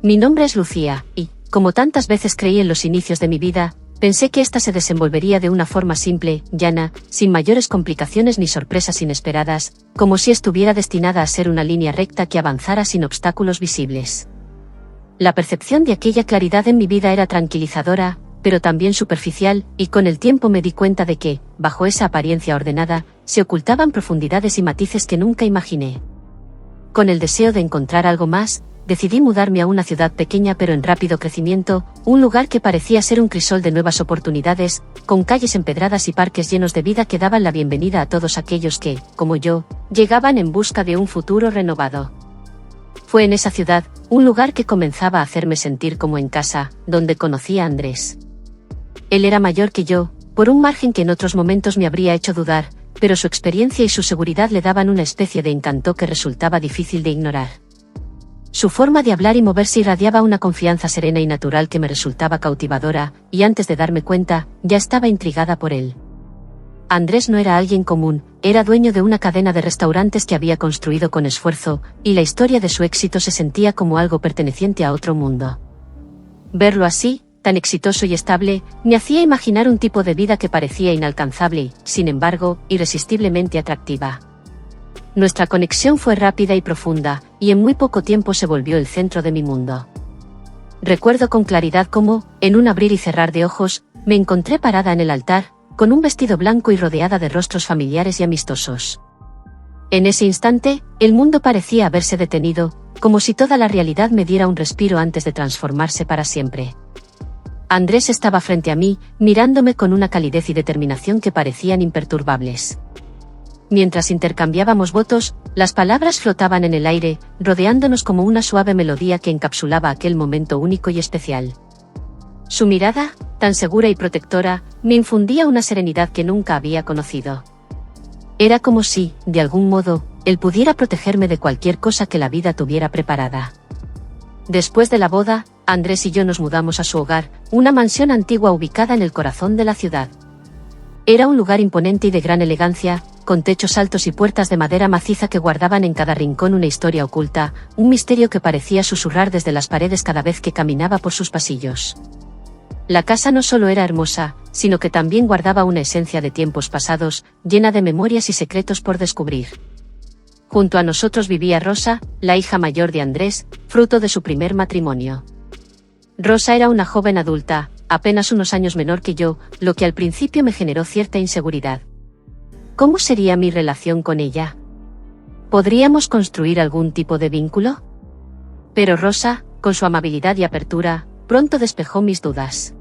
Mi nombre es Lucía, y, como tantas veces creí en los inicios de mi vida, pensé que ésta se desenvolvería de una forma simple, llana, sin mayores complicaciones ni sorpresas inesperadas, como si estuviera destinada a ser una línea recta que avanzara sin obstáculos visibles. La percepción de aquella claridad en mi vida era tranquilizadora, pero también superficial, y con el tiempo me di cuenta de que, bajo esa apariencia ordenada, se ocultaban profundidades y matices que nunca imaginé. Con el deseo de encontrar algo más, decidí mudarme a una ciudad pequeña pero en rápido crecimiento, un lugar que parecía ser un crisol de nuevas oportunidades, con calles empedradas y parques llenos de vida que daban la bienvenida a todos aquellos que, como yo, llegaban en busca de un futuro renovado. Fue en esa ciudad, un lugar que comenzaba a hacerme sentir como en casa, donde conocí a Andrés. Él era mayor que yo, por un margen que en otros momentos me habría hecho dudar, pero su experiencia y su seguridad le daban una especie de encanto que resultaba difícil de ignorar. Su forma de hablar y moverse irradiaba una confianza serena y natural que me resultaba cautivadora, y antes de darme cuenta, ya estaba intrigada por él. Andrés no era alguien común, era dueño de una cadena de restaurantes que había construido con esfuerzo, y la historia de su éxito se sentía como algo perteneciente a otro mundo. Verlo así, tan exitoso y estable, me hacía imaginar un tipo de vida que parecía inalcanzable y, sin embargo, irresistiblemente atractiva. Nuestra conexión fue rápida y profunda, y en muy poco tiempo se volvió el centro de mi mundo. Recuerdo con claridad cómo, en un abrir y cerrar de ojos, me encontré parada en el altar, con un vestido blanco y rodeada de rostros familiares y amistosos. En ese instante, el mundo parecía haberse detenido, como si toda la realidad me diera un respiro antes de transformarse para siempre. Andrés estaba frente a mí, mirándome con una calidez y determinación que parecían imperturbables. Mientras intercambiábamos votos, las palabras flotaban en el aire, rodeándonos como una suave melodía que encapsulaba aquel momento único y especial. Su mirada, tan segura y protectora, me infundía una serenidad que nunca había conocido. Era como si, de algún modo, él pudiera protegerme de cualquier cosa que la vida tuviera preparada. Después de la boda, Andrés y yo nos mudamos a su hogar, una mansión antigua ubicada en el corazón de la ciudad. Era un lugar imponente y de gran elegancia, con techos altos y puertas de madera maciza que guardaban en cada rincón una historia oculta, un misterio que parecía susurrar desde las paredes cada vez que caminaba por sus pasillos. La casa no solo era hermosa, sino que también guardaba una esencia de tiempos pasados, llena de memorias y secretos por descubrir. Junto a nosotros vivía Rosa, la hija mayor de Andrés, fruto de su primer matrimonio. Rosa era una joven adulta, apenas unos años menor que yo, lo que al principio me generó cierta inseguridad. ¿Cómo sería mi relación con ella? ¿Podríamos construir algún tipo de vínculo? Pero Rosa, con su amabilidad y apertura, pronto despejó mis dudas.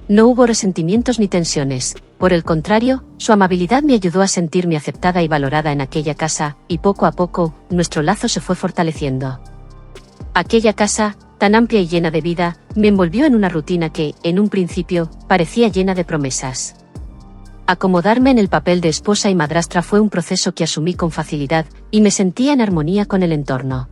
No hubo resentimientos ni tensiones, por el contrario, su amabilidad me ayudó a sentirme aceptada y valorada en aquella casa, y poco a poco, nuestro lazo se fue fortaleciendo. Aquella casa, tan amplia y llena de vida, me envolvió en una rutina que, en un principio, parecía llena de promesas. Acomodarme en el papel de esposa y madrastra fue un proceso que asumí con facilidad, y me sentía en armonía con el entorno.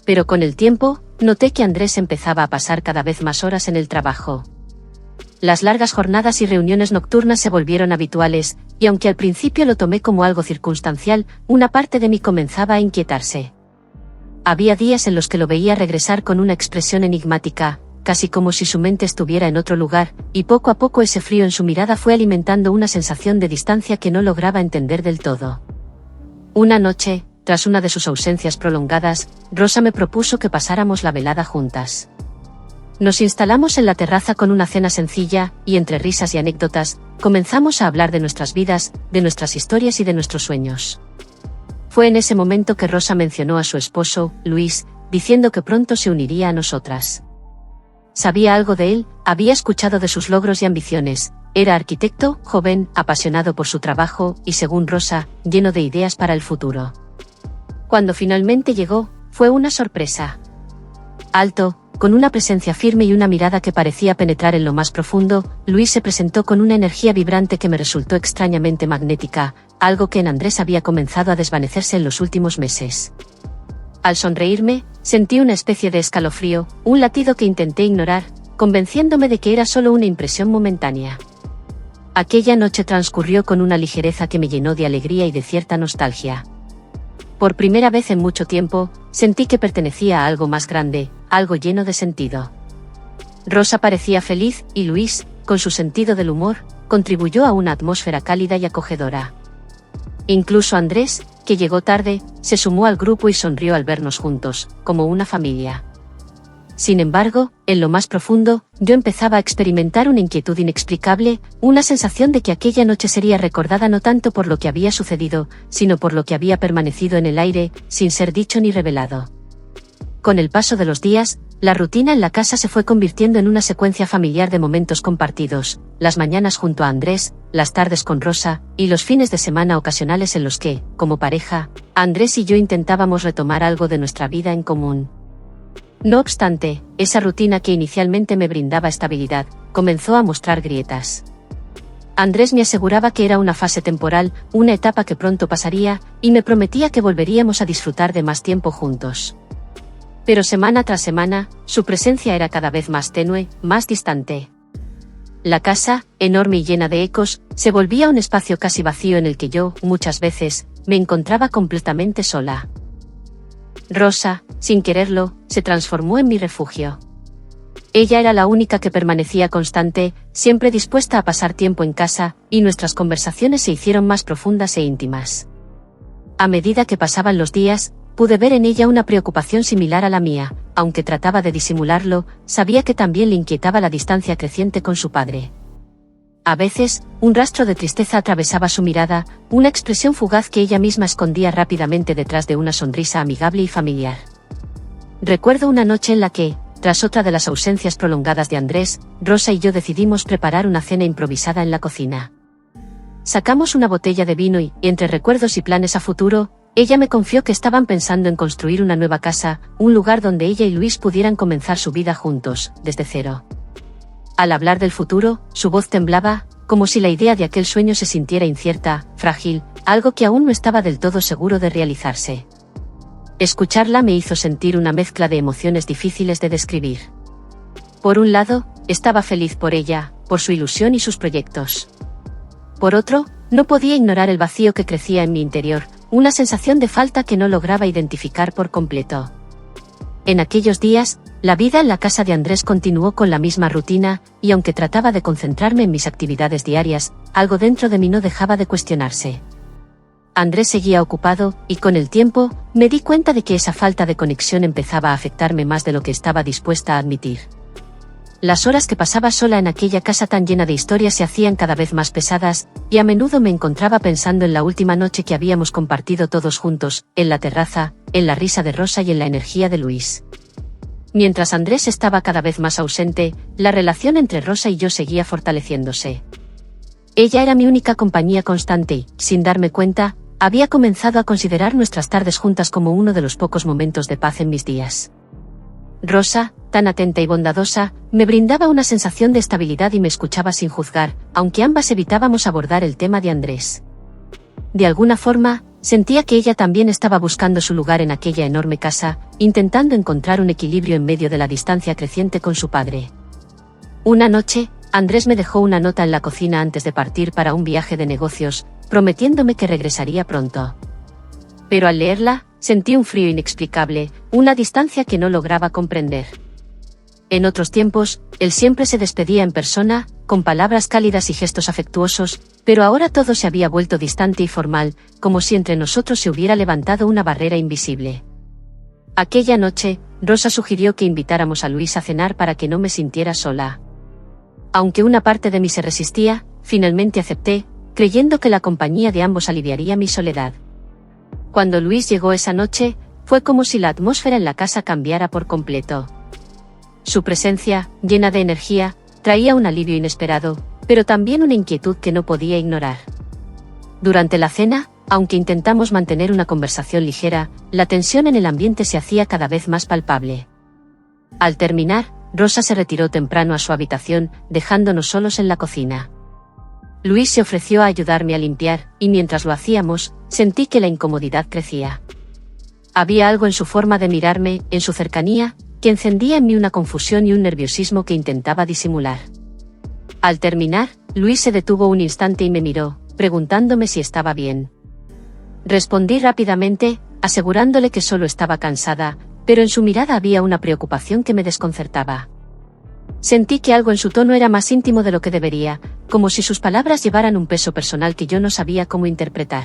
Pero con el tiempo, noté que Andrés empezaba a pasar cada vez más horas en el trabajo. Las largas jornadas y reuniones nocturnas se volvieron habituales, y aunque al principio lo tomé como algo circunstancial, una parte de mí comenzaba a inquietarse. Había días en los que lo veía regresar con una expresión enigmática, casi como si su mente estuviera en otro lugar, y poco a poco ese frío en su mirada fue alimentando una sensación de distancia que no lograba entender del todo. Una noche, tras una de sus ausencias prolongadas, Rosa me propuso que pasáramos la velada juntas. Nos instalamos en la terraza con una cena sencilla, y entre risas y anécdotas, comenzamos a hablar de nuestras vidas, de nuestras historias y de nuestros sueños. Fue en ese momento que Rosa mencionó a su esposo, Luis, diciendo que pronto se uniría a nosotras. Sabía algo de él, había escuchado de sus logros y ambiciones, era arquitecto, joven, apasionado por su trabajo, y según Rosa, lleno de ideas para el futuro. Cuando finalmente llegó, fue una sorpresa. Alto, con una presencia firme y una mirada que parecía penetrar en lo más profundo, Luis se presentó con una energía vibrante que me resultó extrañamente magnética, algo que en Andrés había comenzado a desvanecerse en los últimos meses. Al sonreírme, sentí una especie de escalofrío, un latido que intenté ignorar, convenciéndome de que era solo una impresión momentánea. Aquella noche transcurrió con una ligereza que me llenó de alegría y de cierta nostalgia. Por primera vez en mucho tiempo, sentí que pertenecía a algo más grande, algo lleno de sentido. Rosa parecía feliz, y Luis, con su sentido del humor, contribuyó a una atmósfera cálida y acogedora. Incluso Andrés, que llegó tarde, se sumó al grupo y sonrió al vernos juntos, como una familia. Sin embargo, en lo más profundo, yo empezaba a experimentar una inquietud inexplicable, una sensación de que aquella noche sería recordada no tanto por lo que había sucedido, sino por lo que había permanecido en el aire, sin ser dicho ni revelado. Con el paso de los días, la rutina en la casa se fue convirtiendo en una secuencia familiar de momentos compartidos, las mañanas junto a Andrés, las tardes con Rosa, y los fines de semana ocasionales en los que, como pareja, Andrés y yo intentábamos retomar algo de nuestra vida en común. No obstante, esa rutina que inicialmente me brindaba estabilidad, comenzó a mostrar grietas. Andrés me aseguraba que era una fase temporal, una etapa que pronto pasaría, y me prometía que volveríamos a disfrutar de más tiempo juntos. Pero semana tras semana, su presencia era cada vez más tenue, más distante. La casa, enorme y llena de ecos, se volvía un espacio casi vacío en el que yo, muchas veces, me encontraba completamente sola. Rosa, sin quererlo, se transformó en mi refugio. Ella era la única que permanecía constante, siempre dispuesta a pasar tiempo en casa, y nuestras conversaciones se hicieron más profundas e íntimas. A medida que pasaban los días, pude ver en ella una preocupación similar a la mía, aunque trataba de disimularlo, sabía que también le inquietaba la distancia creciente con su padre. A veces, un rastro de tristeza atravesaba su mirada, una expresión fugaz que ella misma escondía rápidamente detrás de una sonrisa amigable y familiar. Recuerdo una noche en la que, tras otra de las ausencias prolongadas de Andrés, Rosa y yo decidimos preparar una cena improvisada en la cocina. Sacamos una botella de vino y, entre recuerdos y planes a futuro, ella me confió que estaban pensando en construir una nueva casa, un lugar donde ella y Luis pudieran comenzar su vida juntos, desde cero. Al hablar del futuro, su voz temblaba, como si la idea de aquel sueño se sintiera incierta, frágil, algo que aún no estaba del todo seguro de realizarse. Escucharla me hizo sentir una mezcla de emociones difíciles de describir. Por un lado, estaba feliz por ella, por su ilusión y sus proyectos. Por otro, no podía ignorar el vacío que crecía en mi interior, una sensación de falta que no lograba identificar por completo. En aquellos días, la vida en la casa de Andrés continuó con la misma rutina, y aunque trataba de concentrarme en mis actividades diarias, algo dentro de mí no dejaba de cuestionarse. Andrés seguía ocupado, y con el tiempo, me di cuenta de que esa falta de conexión empezaba a afectarme más de lo que estaba dispuesta a admitir. Las horas que pasaba sola en aquella casa tan llena de historias se hacían cada vez más pesadas, y a menudo me encontraba pensando en la última noche que habíamos compartido todos juntos, en la terraza, en la risa de Rosa y en la energía de Luis. Mientras Andrés estaba cada vez más ausente, la relación entre Rosa y yo seguía fortaleciéndose. Ella era mi única compañía constante y, sin darme cuenta, había comenzado a considerar nuestras tardes juntas como uno de los pocos momentos de paz en mis días. Rosa, tan atenta y bondadosa, me brindaba una sensación de estabilidad y me escuchaba sin juzgar, aunque ambas evitábamos abordar el tema de Andrés. De alguna forma, sentía que ella también estaba buscando su lugar en aquella enorme casa, intentando encontrar un equilibrio en medio de la distancia creciente con su padre. Una noche, Andrés me dejó una nota en la cocina antes de partir para un viaje de negocios, prometiéndome que regresaría pronto. Pero al leerla, sentí un frío inexplicable, una distancia que no lograba comprender. En otros tiempos, él siempre se despedía en persona, con palabras cálidas y gestos afectuosos, pero ahora todo se había vuelto distante y formal, como si entre nosotros se hubiera levantado una barrera invisible. Aquella noche, Rosa sugirió que invitáramos a Luis a cenar para que no me sintiera sola. Aunque una parte de mí se resistía, finalmente acepté, creyendo que la compañía de ambos aliviaría mi soledad. Cuando Luis llegó esa noche, fue como si la atmósfera en la casa cambiara por completo. Su presencia, llena de energía, traía un alivio inesperado, pero también una inquietud que no podía ignorar. Durante la cena, aunque intentamos mantener una conversación ligera, la tensión en el ambiente se hacía cada vez más palpable. Al terminar, Rosa se retiró temprano a su habitación, dejándonos solos en la cocina. Luis se ofreció a ayudarme a limpiar, y mientras lo hacíamos, sentí que la incomodidad crecía. Había algo en su forma de mirarme, en su cercanía, que encendía en mí una confusión y un nerviosismo que intentaba disimular. Al terminar, Luis se detuvo un instante y me miró, preguntándome si estaba bien. Respondí rápidamente, asegurándole que solo estaba cansada, pero en su mirada había una preocupación que me desconcertaba. Sentí que algo en su tono era más íntimo de lo que debería, como si sus palabras llevaran un peso personal que yo no sabía cómo interpretar.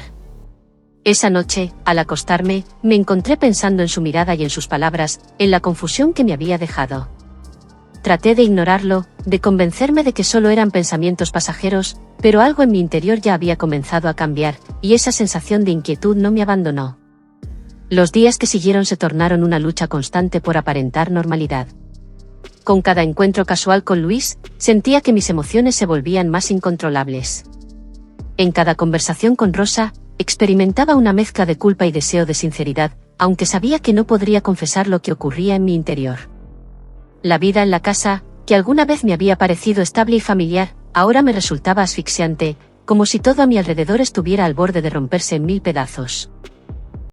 Esa noche, al acostarme, me encontré pensando en su mirada y en sus palabras, en la confusión que me había dejado. Traté de ignorarlo, de convencerme de que solo eran pensamientos pasajeros, pero algo en mi interior ya había comenzado a cambiar, y esa sensación de inquietud no me abandonó. Los días que siguieron se tornaron una lucha constante por aparentar normalidad. Con cada encuentro casual con Luis, sentía que mis emociones se volvían más incontrolables. En cada conversación con Rosa, experimentaba una mezcla de culpa y deseo de sinceridad, aunque sabía que no podría confesar lo que ocurría en mi interior. La vida en la casa, que alguna vez me había parecido estable y familiar, ahora me resultaba asfixiante, como si todo a mi alrededor estuviera al borde de romperse en mil pedazos.